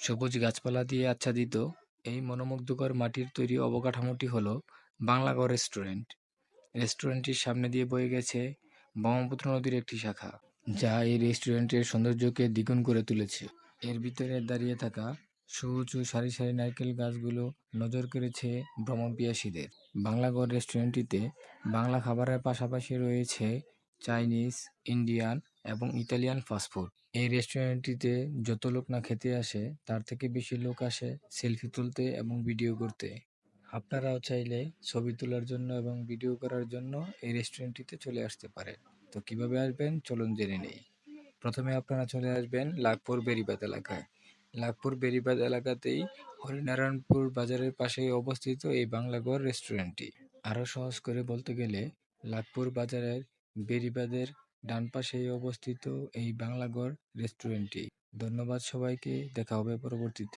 সবুজ গাছপালা দিয়ে আচ্ছাদিত এই মনোমুগ্ধকর মাটির তৈরি অবকাঠামোটি হল বাংলাগড় রেস্টুরেন্ট। রেস্টুরেন্টটির সামনে দিয়ে বয়ে গেছে ব্রহ্মপুত্র নদীর একটি শাখা, যা এই রেস্টুরেন্টের সৌন্দর্যকে দ্বিগুণ করে তুলেছে। এর ভিতরে দাঁড়িয়ে থাকা সুউঁচু সারি সারি নারকেল গাছগুলো নজর কেড়েছে ভ্রমণপিয়াসীদের। বাংলাগড় রেস্টুরেন্টটিতে বাংলা খাবারের পাশাপাশি রয়েছে চাইনিজ, ইন্ডিয়ান এবং ইতালিয়ান ফাস্টফুড। এই রেস্টুরেন্টটিতে যত লোক না খেতে আসে, তার থেকে বেশি লোক আসে সেলফি তুলতে এবং ভিডিও করতে। আপনারাও চাইলে ছবি তোলার জন্য এবং ভিডিও করার জন্য এই রেস্টুরেন্টটিতে চলে আসতে পারেন। তো কিভাবে আসবেন চলুন জেনে নেই। প্রথমে আপনারা চলে আসবেন লাখপুর বেড়িবাঁধ এলাকায়। লাখপুর বেড়িবাঁধ এলাকাতেই হরিনারায়ণপুর বাজারের পাশেই অবস্থিত এই বাংলাগড় রেস্টুরেন্টটি। আরও সহজ করে বলতে গেলে লাখপুর বাজারের বেড়িবাঁধের ডান পাশেই অবস্থিত এই বাংলাগড় রেস্টুরেন্টটি। ধন্যবাদ সবাইকে, দেখা হবে পরবর্তীতে।